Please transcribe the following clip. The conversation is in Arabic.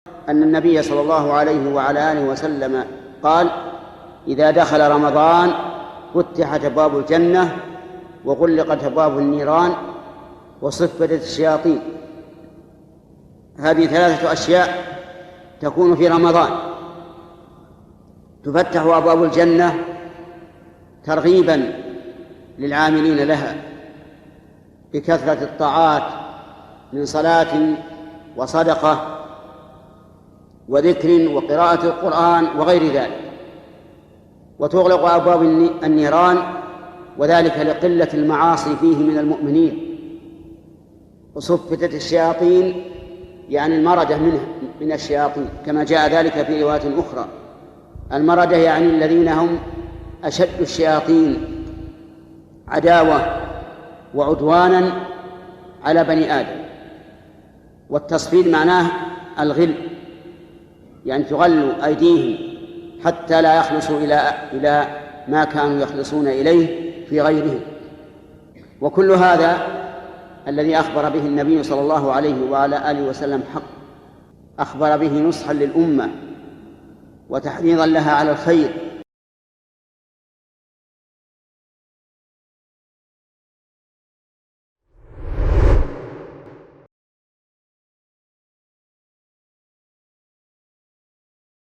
أن النبي صلى الله عليه وعلى آله وسلم قال: إذا دخل رمضان فتحت أبواب الجنة وغلقت أبواب النيران وصفدت الشياطين. هذه 3 أشياء تكون في رمضان: تفتح أبواب الجنة ترغيبا للعاملين لها بكثرة الطاعات من صلاة وصدقة وذكر وقراءة القرآن وغير ذلك، وتغلق أبواب النيران، وذلك لقلة المعاصي فيه من المؤمنين. وصفدت الشياطين يعني المردة من الشياطين، كما جاء ذلك في رواية أخرى. المردة يعني الذين هم أشد الشياطين عداوة وعدوانا على بني آدم. والتصفيد معناه الغل، يعني تغل أيديهم حتى لا يخلصوا إلى ما كانوا يخلصون إليه في غيرهم. وكل هذا الذي أخبر به النبي صلى الله عليه وعلى آله وسلم حق، أخبر به نصحا للأمة وتحريضا لها على الخير